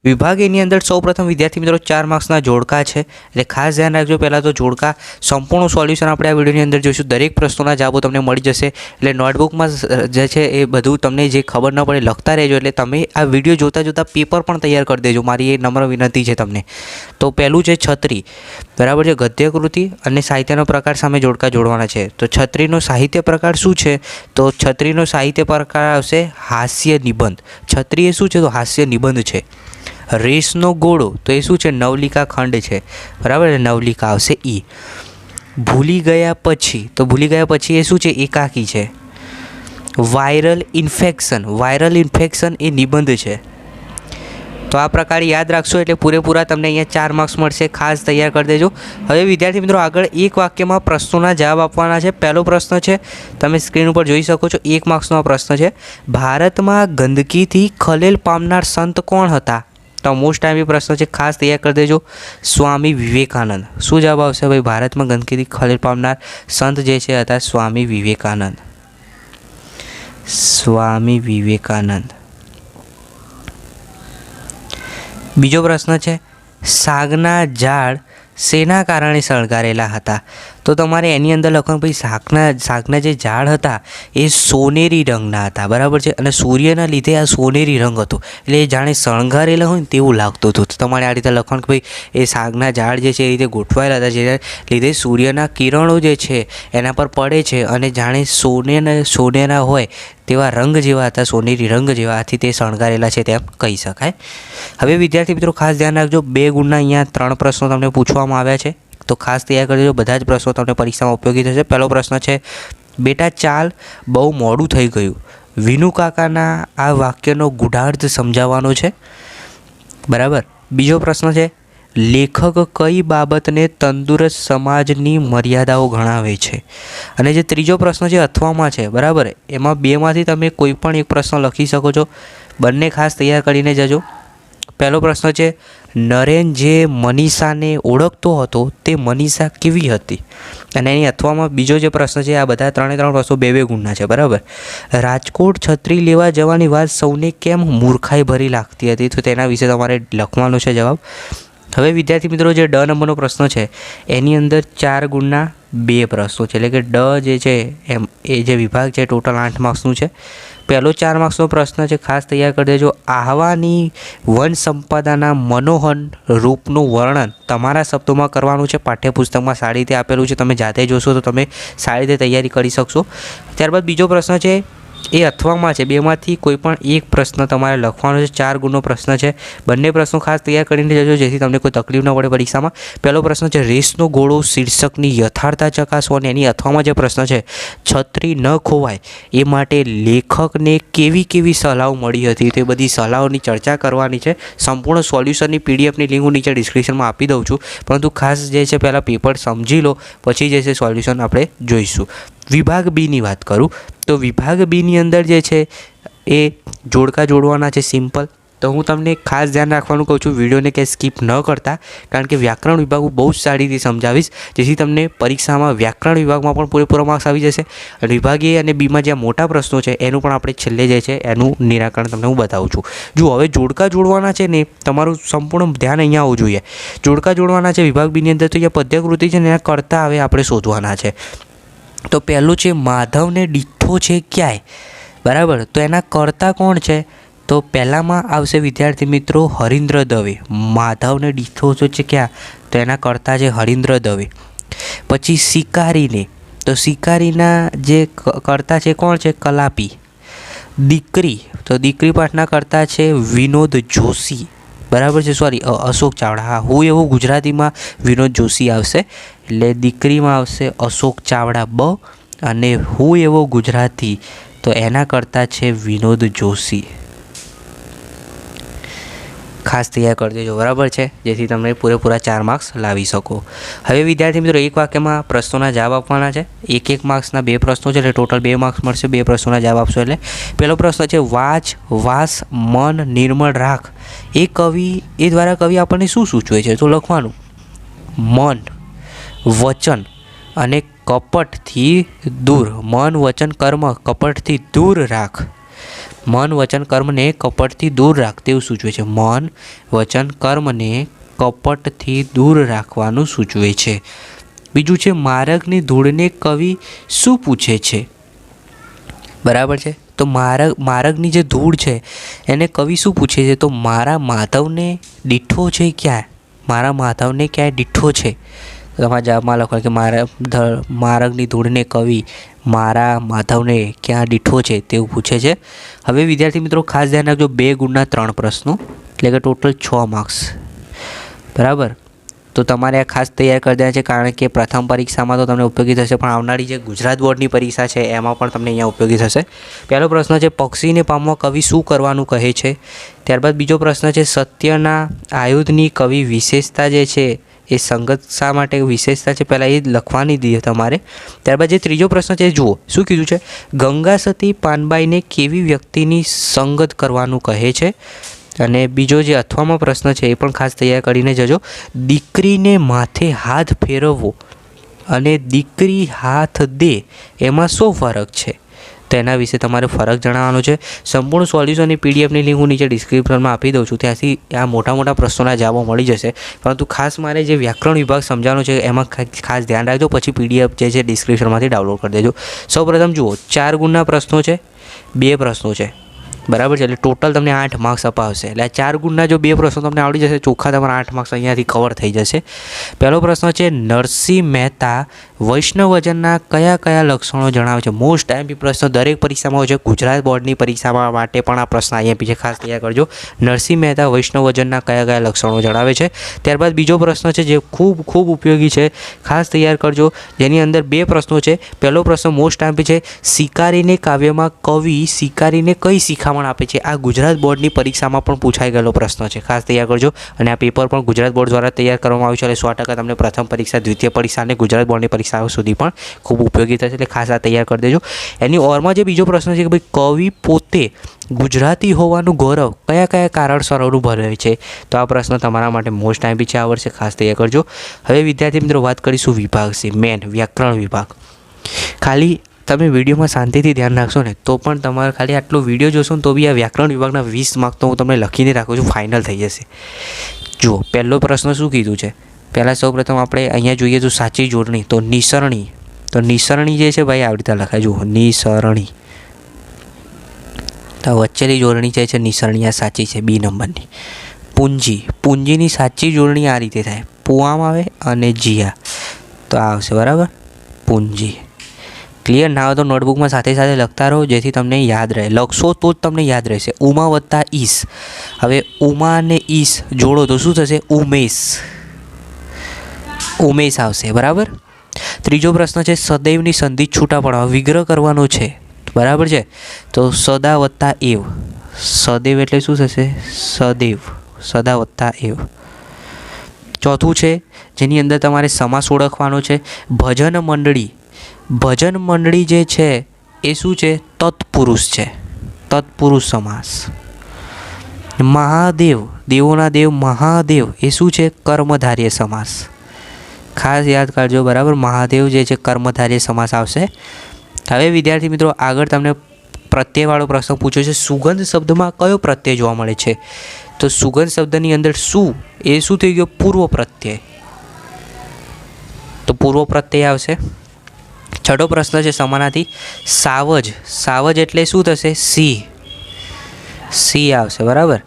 વિભાગ એની અંદર સૌપ્રથમ વિદ્યાર્થી મિત્રો 4 માર્ક્સના જોડકા છે, એટલે ખાસ ધ્યાન રાખજો. પહેલાં તો જોડકા સંપૂર્ણ સોલ્યુશન આપણે આ વિડીયોની અંદર જોઈશું. દરેક પ્રશ્નોના જવાબો તમને મળી જશે, એટલે નોટબુકમાં જે છે એ બધું તમને જે ખબર ન પડે લખતા રહેજો. એટલે તમે આ વિડીયો જોતાં જોતાં પેપર પણ તૈયાર કરી દેજો, મારી એ નમ્ર વિનંતી છે તમને. તો પહેલું છે છત્રી, બરાબર છે. ગદ્યકૃતિ અને સાહિત્યનો પ્રકાર સામે જોડકા જોડવાના છે. તો છત્રીનો સાહિત્ય પ્રકાર શું છે? તો છત્રીનો સાહિત્ય પ્રકાર આવશે હાસ્ય નિબંધ. છત્રી એ શું છે? તો હાસ્ય નિબંધ છે. રેસનો ઘોડો, તો એ શું છે? નવલિકા ખંડ છે, બરાબર. નવલિકા આવશે ઈ. ભૂલી ગયા પછી, તો ભૂલી ગયા પછી એ શું છે? એકાકી છે. વાયરલ ઇન્ફેક્શન, વાયરલ ઇન્ફેક્શન એ નિબંધ છે. તો આ પ્રકારે યાદ રાખશો એટલે પૂરેપૂરા તમને અહીંયા 4 માર્ક્સ મળશે. ખાસ તૈયાર કરી દેજો. હવે વિદ્યાર્થી મિત્રો આગળ એક વાક્યમાં પ્રશ્નોના જવાબ આપવાના છે. પહેલો પ્રશ્ન છે, તમે સ્ક્રીન ઉપર જોઈ શકો છો, 1 માર્ક્સનો આ પ્રશ્ન છે. ભારતમાં ગંદકીથી ખલેલ પામનાર સંત કોણ હતા? તો મોસ્ટ ટાઈમ પ્રશ્ન છે, ખાસ તૈયાર કરી દેજો. સ્વામી વિવેકાનંદ. શું જવાબ આવશે ભાઈ? ભારતમાં ગંદકીથી ખલેલ પામનાર સંત જે છે હતા સ્વામી વિવેકાનંદ. સ્વામી વિવેકાનંદ. બીજો પ્રશ્ન છે, સાગના ઝાડ શેના કારણે સળગારેલા હતા? તો તમારે એની અંદર લખવાનું ભાઈ સાગના જે ઝાડ હતા એ સોનેરી રંગના હતા, બરાબર છે. અને સૂર્યના લીધે આ સોનેરી રંગ હતો, એટલે એ જાણે શણગારેલા હોય ને તેવું લાગતું હતું. તો તમારે આ રીતે લખવાનું કે ભાઈ એ સાગના ઝાડ જે છે એ રીતે ગોઠવાયેલા હતા, જેના લીધે સૂર્યના કિરણો જે છે એના પર પડે છે અને જાણે સોનેના હોય તેવા રંગ જેવા હતા, સોનેરી રંગ જેવા, આથી તે શણગારેલા છે તેમ કહી શકાય. હવે વિદ્યાર્થી મિત્રો ખાસ ધ્યાન રાખજો, 2 ગુણના અહીંયા 3 પ્રશ્નો તમને પૂછવામાં આવ્યા છે, તો ખાસ તૈયાર કરજો. બધા જ પ્રશ્નો તમને પરીક્ષામાં ઉપયોગી થશે. પહેલો પ્રશ્ન છે, બેટા ચાલ બહુ મોડું થઈ ગયું. વિનુ કાકાના આ વાક્યનો ગૂઢાર્થ સમજાવવાનો છે, બરાબર. બીજો પ્રશ્ન છે, લેખક કઈ બાબતને તંદુરસ્ત સમાજની મર્યાદાઓ ગણાવે છે? અને જે ત્રીજો પ્રશ્ન છે અથવામાં છે, બરાબર. એમાં 2માંથી તમે કોઈ પણ એક પ્રશ્ન લખી શકો છો, બંને ખાસ તૈયાર કરીને જજો. પહેલો પ્રશ્ન છે, નરેન જે મનીષાને ઓળખતો હતો તે મનીષા કેવી હતી? અને એની અથવામાં બીજો જે પ્રશ્ન છે, આ બધા 3 પ્રશ્નો 2 ગુણના છે, બરાબર. રાજકોટ છત્રી લેવા જવાની વાત સૌને કેમ મૂર્ખાઈ ભરી લાગતી હતી? તો તેના વિશે તમારે લખવાનો છે જવાબ. હવે વિદ્યાર્થી મિત્રો જે ડ નંબરનો પ્રશ્ન છે એની અંદર 4 ગુણના 2 પ્રશ્નો છે, એટલે કે ડ જે છે એમ એ જે વિભાગ છે ટોટલ 8 માર્ક્સનું છે. પહેલો 4 માર્ક્સનો પ્રશ્ન છે, ખાસ તૈયાર કરી દેજો. આહવાની વન સંપદાના મનોહર રૂપનું વર્ણન તમારા શબ્દોમાં કરવાનું છે. પાઠ્યપુસ્તકમાં સારી રીતે આપેલું છે, તમે જાતે જોશો તો તમે સારી રીતે તૈયારી કરી શકશો. ત્યારબાદ બીજો પ્રશ્ન છે એ અથવામાં છે, 2માંથી કોઈ પણ એક પ્રશ્ન તમારે લખવાનો છે. 4 ગુણનો પ્રશ્ન છે, બંને પ્રશ્નો ખાસ તૈયાર કરીને જજો જેથી તમને કોઈ તકલીફ ન પડે પરીક્ષામાં. પહેલો પ્રશ્ન છે, રેસનો ઘોડો શીર્ષકની યથાર્થતા ચકાસો, અને એની અથવામાં જે પ્રશ્ન છે, છત્રી ન ખોવાય એ માટે લેખકને કેવી સલાહો મળી હતી? તે બધી સલાહોની ચર્ચા કરવાની છે. સંપૂર્ણ સોલ્યુશનની પીડીએફની લિંક હું નીચે ડિસ્ક્રિપ્શનમાં આપી દઉં છું, પરંતુ ખાસ જે છે પહેલાં પેપર સમજી લો, પછી જે છે સોલ્યુશન આપણે જોઈશું. વિભાગ બીની વાત કરું તો વિભાગ બીની અંદર જે છે એ જોડકા જોડવાના છે સિમ્પલ. તો હું તમને ખાસ ધ્યાન રાખવાનું કહું છું, વિડીયોને ક્યાંય સ્કીપ ન કરતા, કારણ કે વ્યાકરણ વિભાગ હું બહુ જ સારી રીતે સમજાવીશ, જેથી તમને પરીક્ષામાં વ્યાકરણ વિભાગમાં પણ પૂરેપૂરા માર્ક્સ આવી જશે. અને વિભાગ એ અને બીમાં જ્યાં મોટા પ્રશ્નો છે એનું પણ આપણે છેલ્લે જે છે એનું નિરાકરણ તમને હું બતાવું છું. જો હવે જોડકા જોડવાના છે ને, તમારું સંપૂર્ણ ધ્યાન અહીંયા આવવું જોઈએ. જોડકા જોડવાના છે વિભાગ બીની અંદર, તો અહીંયા પદ્યકૃતિ છે ને એના કરતાં હવે આપણે શોધવાના છે. તો પહેલું છે, માધવને ડીઠો છે ક્યાંય, બરાબર. તો એના કરતા કોણ છે? તો પહેલામાં આવશે વિદ્યાર્થી મિત્રો હરીન્દ્ર દવે. માધવને ડીઠો છે ક્યાં? તો એના કરતા છે હરીન્દ્ર દવે. પછી શિકારીને, તો શિકારીના જે કરતા છે કોણ છે? કલાપી. દીકરી, તો દીકરી પાઠના કરતા છે વિનોદ જોશી, બરાબર છે. સોરી, અશોક ચાવડા. હા, હું એવું ગુજરાતીમાં વિનોદ જોશી આવશે, એટલે દીકરીમાં આવશે અશોક ચાવડા બ, અને હું એવો ગુજરાતી તો એના કરતાં છે વિનોદ જોશી. ખાસ તૈયાર કરી દેજો, બરાબર છે, જેથી તમે પૂરેપૂરા 4 માર્ક્સ લાવી શકો. હવે વિદ્યાર્થી મિત્રો એક વાક્યમાં પ્રશ્નોના જવાબ આપવાના છે. 1 માર્ક્સના 2 પ્રશ્નો છે, એટલે ટોટલ 2 માર્ક્સ મળશે. 2 પ્રશ્નોના જવાબ આપશો એટલે. પહેલો પ્રશ્ન છે, વાસ મન નિર્મળ રાખ એ દ્વારા કવિ આપણને શું સૂચવે છે? તો લખવાનું મન, વચન અને કપટથી દૂર. મન, વચન, કર્મ કપટથી દૂર રાખ. મન વચન કર્મને કપટથી દૂર રાખ તેવું સૂચવે છે. મન વચન કર્મને કપટથી દૂર રાખવાનું સૂચવે છે. બીજું છે માર્ગની ધૂળને કવિ શું પૂછે છે? બરાબર છે. તો માર્ગની જે ધૂળ છે એને કવિ શું પૂછે છે? તો મારા માધવને દીઠો છે ક્યાં? મારા માધવને ક્યાંય દીઠો છે? તમારા જવાબમાં લખો કે માર્ગની ધૂળને કવિ મારા માધવને ક્યાં દીઠો છે તેવું પૂછે છે. હવે વિદ્યાર્થી મિત્રો ખાસ ધ્યાન રાખજો, 2 ગુણના 3 પ્રશ્નો એટલે કે ટોટલ 6 માર્ક્સ. બરાબર. તો તમારે આ ખાસ તૈયાર કરી દેવા છે, કારણ કે પ્રથમ પરીક્ષામાં તો તમને ઉપયોગી થશે, પણ આવનારી જે ગુજરાત બોર્ડની પરીક્ષા છે એમાં પણ તમને અહીંયા ઉપયોગી થશે. પહેલો પ્રશ્ન છે પક્ષીને પામવા કવિ શું કરવાનું કહે છે? ત્યારબાદ બીજો પ્રશ્ન છે સત્યના આયુધની કવિ વિશેષતા જે છે એ સંગત શા માટે વિશેષતા છે પહેલાં એ લખવાની દે તમારે. ત્યારબાદ જે ત્રીજો પ્રશ્ન છે જુઓ શું કીધું છે, ગંગા સતી પાનબાઈને કેવી વ્યક્તિની સંગત કરવાનું કહે છે? અને બીજો જે અથવામાં પ્રશ્ન છે એ પણ ખાસ તૈયાર કરીને જજો, દીકરીને માથે હાથ ફેરવવો અને દીકરી હાથ દે એમાં શું ફરક છે? તેના વિશે તમારે ફરક જણાવવાનો છે. સંપૂર્ણ સોલ્યુશનની પીડીએફની લિંક હું નીચે ડિસ્ક્રિપ્શનમાં આપી દઉં છું, ત્યાંથી આ મોટા પ્રશ્નોના જવાબો મળી જશે. પરંતુ ખાસ મારે જે વ્યાકરણ વિભાગ સમજાવવાનો છે એમાં ખાસ ધ્યાન રાખજો, પછી પીડીએફ જે છે ડિસ્ક્રિપ્શનમાંથી ડાઉનલોડ કરી દેજો. સૌપ્રથમ જુઓ 4 ગુણના પ્રશ્નો છે, 2 પ્રશ્નો છે. બરાબર છે. એટલે ટોટલ તમને 8 માર્ક્સ અપાવશે. એટલે આ 4 ગુણના જો 2 પ્રશ્નો તમને આવડી જશે, ચોખ્ખા તમારા 8 માર્ક્સ અહીંયાથી કવર થઈ જશે. પહેલો પ્રશ્ન છે નરસિંહ મહેતા વૈષ્ણવજનના કયા કયા લક્ષણો જણાવે છે? મોસ્ટ ટાઈમ પ્રશ્ન દરેક પરીક્ષામાં હોય છે, ગુજરાત બોર્ડની પરીક્ષામાં માટે પણ આ પ્રશ્ન અહીંયા પીછે ખાસ તૈયાર કરજો. નરસિંહ મહેતા વૈષ્ણવજનના કયા કયા લક્ષણો જણાવે છે? ત્યારબાદ બીજો પ્રશ્ન છે જે ખૂબ ઉપયોગી છે, ખાસ તૈયાર કરજો, જેની અંદર 2 પ્રશ્નો છે. પહેલો પ્રશ્ન મોસ્ટ ટાઈમ છે શિકારીને કાવ્યમાં કવિ શિકારીને કઈ શિખામણ આપે છે? આ ગુજરાત બોર્ડની પરીક્ષામાં પણ પૂછાઈ ગયેલો પ્રશ્ન છે, ખાસ તૈયાર કરજો. અને આ પેપર પણ ગુજરાત બોર્ડ દ્વારા તૈયાર કરવામાં આવ્યું છે, એટલે 100% તમને પ્રથમ પરીક્ષા, દ્વિતીય પરીક્ષા અને ગુજરાત બોર્ડની પરીક્ષાઓ સુધી પણ ખૂબ ઉપયોગી થશે, એટલે ખાસ આ તૈયાર કરી દેજો. એની ઓરમાં જે બીજો પ્રશ્ન છે કે ભાઈ કવિ પોતે ગુજરાતી હોવાનું ગૌરવ કયા કયા કારણસર અનુભવે છે? તો આ પ્રશ્ન તમારા માટે મોસ્ટ ટાઈમ છે આ વર્ષે, ખાસ તૈયાર કરજો. હવે વિદ્યાર્થી મિત્રો વાત કરીશું વિભાગ છે મેન વ્યાકરણ વિભાગ. ખાલી તમે વિડીયોમાં શાંતિથી ધ્યાન રાખશો ને તો પણ તમારે ખાલી આટલો વિડીયો જોશો ને તો બી આ વ્યાકરણ વિભાગના 20 માર્ક તો હું તમને લખીને રાખું છું, ફાઇનલ થઈ જશે. જુઓ પહેલો પ્રશ્ન શું કીધું છે, પહેલાં સૌપ્રથમ આપણે અહીંયા જોઈએ તો સાચી જોડણી, તો નિસરણી. તો નિસરણી જે છે ભાઈ આવી રીતે લખાય, જુઓ નિસરણી. તો વચ્ચેની જોડણી જે છે નિસરણી આ સાચી છે, બી નંબરની. પૂંજી, પૂંજીની સાચી જોડણી આ રીતે થાય, પુઆમ આવે અને જીયા, તો આ આવશે. બરાબર, પૂંજી. ક્લિયર ના હોય તો નોટબુકમાં સાથે સાથે લખતા રહો, જેથી તમને યાદ રહે. લખશો તો જ તમને યાદ રહેશે. ઉમા વત્તા ઈસ, હવે ઉમા અને ઈસ જોડો તો શું થશે? ઉમેશ, ઉમેશ આવશે. બરાબર. ત્રીજો પ્રશ્ન છે સદૈવની સંધિ છૂટા પડવા વિગ્રહ કરવાનો છે. બરાબર છે. તો સદા વત્તા એવ, સદૈવ એટલે શું થશે? સદૈવ, સદા વત્તા એવ. ચોથું છે જેની અંદર તમારે સમાસ ઓળખવાનો છે, ભજન મંડળી. ભજન મંડળી જે છે એ શું છે? તત્પુરુષ છે, તત્પુરુષ સમાસ. મહાદેવ, દેવોના દેવ મહાદેવ એ શું છે? કર્મધાર્ય સમાસ. ખાસ યાદ કરજો. બરાબર, મહાદેવ જે છે કર્મધાર્ય સમાસ આવશે. હવે વિદ્યાર્થી મિત્રો આગળ તમને પ્રત્યયવાળો પ્રશ્ન પૂછ્યો છે, સુગંધ શબ્દમાં કયો પ્રત્યય જોવા મળે છે? તો સુગંધ શબ્દની અંદર શું એ શું થઈ ગયો? પૂર્વ પ્રત્યય, તો પૂર્વ પ્રત્યય આવશે. છઠ્ઠો પ્રશ્ન છે સમાનાર્થી સાવજ. સાવજ એટલે શું થશે? સિંહ, સિંહ આવશે. બરાબર.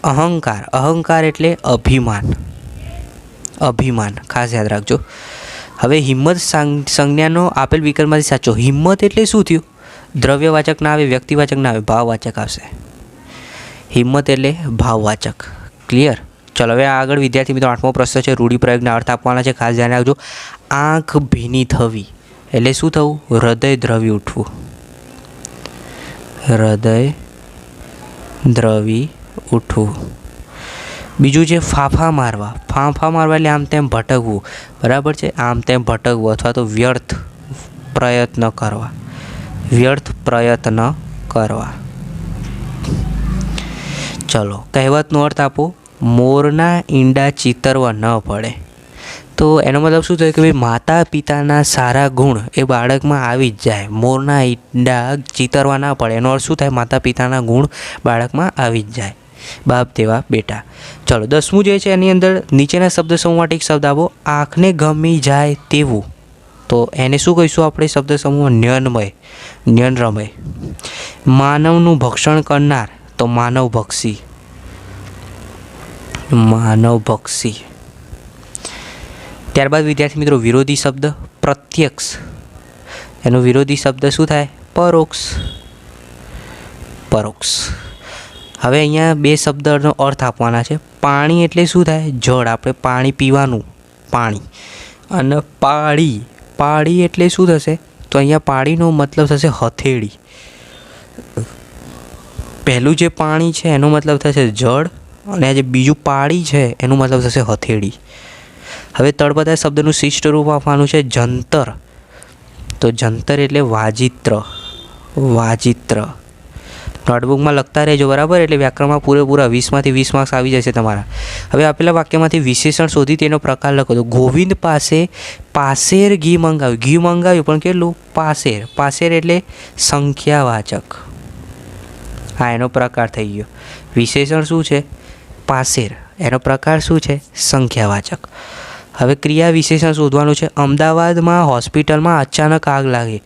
અહંકાર, અહંકાર એટલે અભિમાન, અભિમાન, ખાસ યાદ રાખજો. હવે હિંમત સંજ્ઞાનો આપેલ વિકલ્પમાંથી સાચો. હિંમત એટલે શું થયું? દ્રવ્યવાચક ના આવે, વ્યક્તિવાચક ના આવે, ભાવવાચક આવશે. હિંમત એટલે ભાવવાચક. ક્લિયર. ચલો હવે આગળ વિદ્યાર્થી મિત્રો 8મો પ્રશ્ન છે, રૂઢિપ્રયોગના અર્થ આપવાના છે, ખાસ ધ્યાન રાખજો. આંખ ભીની થવી એટલે શું થવું? હૃદય દ્રવી ઉઠવું, હૃદય દ્રવી ઉઠવું. બીજું છે ફાંફા મારવા. ફાંફા મારવા એટલે આમ તેમ ભટકવું. બરાબર છે, આમ તેમ ભટકવું અથવા તો વ્યર્થ પ્રયત્ન કરવા, વ્યર્થ પ્રયત્ન કરવા. ચલો કહેવતનો અર્થ આપો. મોરના ઈંડા ચિતરવા ન પડે. તો એનો મતલબ શું થયું કે ભાઈ માતા પિતાના સારા ગુણ એ બાળકમાં આવી જ જાય, મોરના ઈંડા ચીતરવા ના પડે. એનો અર્થ શું થાય? માતા પિતાના ગુણ બાળકમાં આવી જ જાય. બાપ તેવા બેટા. ચલો 10મું જે છે એની અંદર નીચેના શબ્દ સમૂહ માટે એક શબ્દ આપો. આંખને ગમી જાય તેવું. તો એને શું કહીશું આપણે? શબ્દ સમૂહ ન્યનમય, ન્યનરમય. માનવનું ભક્ષણ કરનાર, તો માનવભક્ષી, માનવભક્ષી. ત્યારબાદ વિદ્યાર્થી મિત્રો વિરોધી શબ્દ પ્રત્યક્ષ. એનો વિરોધી શબ્દ શું થાય? પરોક્ષ, પરોક્ષ. હવે અહીંયા બે શબ્દનો અર્થ આપવાના છે. પાણી એટલે શું થાય? જળ, આપણે પાણી પીવાનું પાણી. અને પાળી, પાળી એટલે શું થશે? તો અહીંયા પાળીનો મતલબ થશે હથેળી. પહેલું જે પાણી છે એનો મતલબ થશે જળ, અને આ જે બીજું પાળી છે એનો મતલબ થશે હથેળી. હવે તળપદા શબ્દનું શિષ્ટ રૂપ આપવાનું છે જંતર. તો જંતર એટલે વાજિત્ર, વાજિત્ર. નોટબુકમાં લખતા રહેજો, બરાબર? એટલે વ્યાકરણમાં પૂરેપૂરા 20માંથી 20 માર્ક્સ આવી જશે તમારા. હવે આપેલા વાક્યમાંથી વિશેષણ શોધી તેનો પ્રકાર લખો. તો ગોવિંદ પાસે પાસેર ઘી મંગાવ્યું. ઘી મંગાવ્યું પણ કેટલું? પાસેર. પાસેર એટલે સંખ્યાવાચક. હા, એનો પ્રકાર થઈ ગયો. વિશેષણ શું છે? પાસેર. એનો પ્રકાર શું છે? સંખ્યાવાચક. હવે ક્રિયા વિશેષણ શોધવાનું છે. અમદાવાદમાં હોસ્પિટલમાં અચાનક આગ લાગી.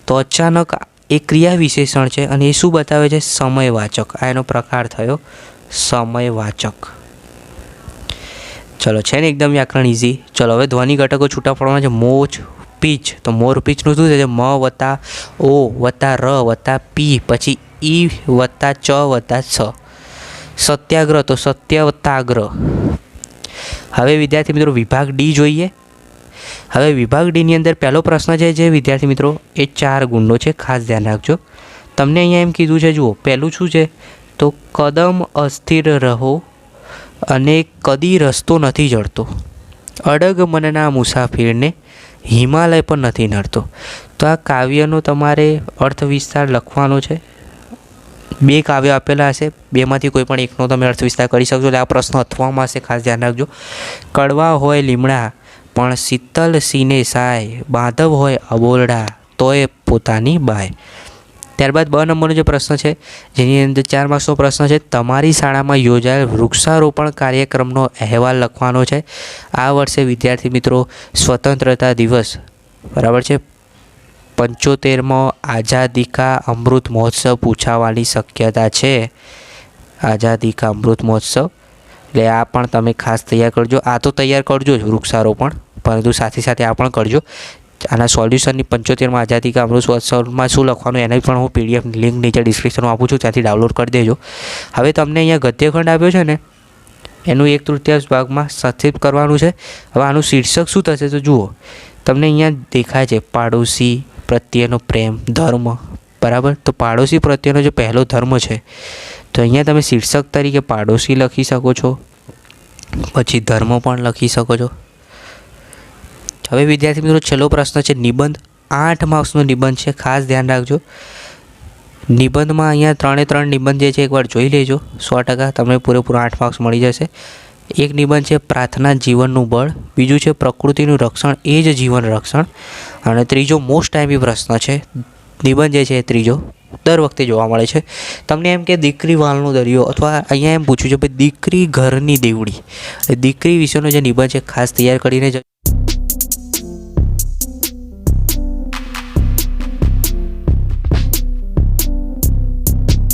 તો અચાનક એ ક્રિયા વિશેષણ છે અને એ શું બતાવે છે? સમયવાચક. આ એનો પ્રકાર થયો સમયવાચક. ચલો, છે ને એકદમ વ્યાકરણ ઇઝી. ચલો હવે ધ્વનિ ઘટકો છૂટા પડવાના છે. મોચ, પીચ. તો મોર પીચનું શું છે? મ વત્તા ઓ વત્તા ર વત્તા પી, પછી ઈ વત્તા ચ વત્તા છ. સત્યાગ્રહ, તો સત્ય વત્તા આગ્રહ. હવે વિદ્યાર્થી મિત્રો વિભાગ ડી જોઈએ. હવે વિભાગ ડીની અંદર પહેલો પ્રશ્ન છે જે વિદ્યાર્થી મિત્રો એ 4 ગુણનો છે, ખાસ ધ્યાન રાખજો. તમને અહીંયા એમ કીધું છે, જુઓ પહેલું શું છે? તો કદમ અસ્થિર રહો અને કદી રસ્તો નથી જડતો, અડગ મનના મુસાફિરને હિમાલય પણ નથી નડતો. તો આ કાવ્યનો તમારે અર્થ વિસ્તાર લખવાનો છે. 2 કાવ્યો આપેલા હશે, 2માંથી કોઈ પણ એકનો તમે અર્થ વિસ્તાર કરી શકશો. એટલે આ પ્રશ્ન અથવામાં હશે, ખાસ ધ્યાન રાખજો. કડવા હોય લીમડા પણ શીતલ સીને સાય, બાંધવ હોય અબોલડા તોય પોતાની બાય. ત્યારબાદ 2 નંબરનો જે પ્રશ્ન છે જેની અંદર 4 માર્ક્સનો પ્રશ્ન છે. તમારી શાળામાં યોજાયેલ વૃક્ષારોપણ કાર્યક્રમનો અહેવાલ લખવાનો છે. આ વર્ષે વિદ્યાર્થી મિત્રો સ્વતંત્રતા દિવસ, બરાબર છે, 75મો આઝાદી કા અમૃત મહોત્સવ પૂછાવાની શક્યતા છે. આઝાદી કા અમૃત મહોત્સવ, એટલે આ પણ તમે ખાસ તૈયાર કરજો. આ તો તૈયાર કરજો જ વૃક્ષારોપણ, પરંતુ સાથે સાથે આ પણ કરજો. આના સોલ્યુશનની 75મા આઝાદી કા અમૃત મહોત્સવમાં શું લખવાનું એની પણ હું PDF લિંક નીચે ડિસ્ક્રિપ્શનમાં આપું છું, ત્યાંથી ડાઉનલોડ કરી દેજો. હવે તમને અહીંયા ગદ્યખંડ આપ્યો છે ને, એનું 1/3 ભાગમાં સંક્ષિપ્ત કરવાનું છે. હવે આનું શીર્ષક શું થશે? તો જુઓ, તમને અહીંયા દેખાય છે પાડોશી પ્રત્યેનો પ્રેમ, ધર્મ, બરાબર? તો પાડોશી પ્રત્યેનો જે પહેલો ધર્મ છે, તો અહીંયા તમે શીર્ષક તરીકે પાડોશી લખી શકો છો, પછી ધર્મ પણ લખી શકો છો. હવે વિદ્યાર્થી મિત્રો છેલ્લો પ્રશ્ન છે નિબંધ. 8 માર્ક્સનો નિબંધ છે, ખાસ ધ્યાન રાખજો. નિબંધમાં અહીંયા 3 નિબંધ જે છે એકવાર જોઈ લેજો. 100% તમને પૂરેપૂરા 8 માર્ક્સ મળી જશે. એક નિબંધ છે પ્રાર્થના જીવનનું બળ, બીજું છે પ્રકૃતિનું રક્ષણ એ જ જીવન રક્ષણ, અને ત્રીજો મોસ્ટ ટાઈમી પ્રશ્ન છે. નિબંધ જે છે એ ત્રીજો દર વખતે જોવા મળે છે. તમને એમ કે દીકરી વાલનો દરિયો, અથવા અહીંયા એમ પૂછ્યું છે ભાઈ દીકરી ઘરની દેવડી, દીકરી વિશેનો જે નિબંધ છે ખાસ તૈયાર કરીને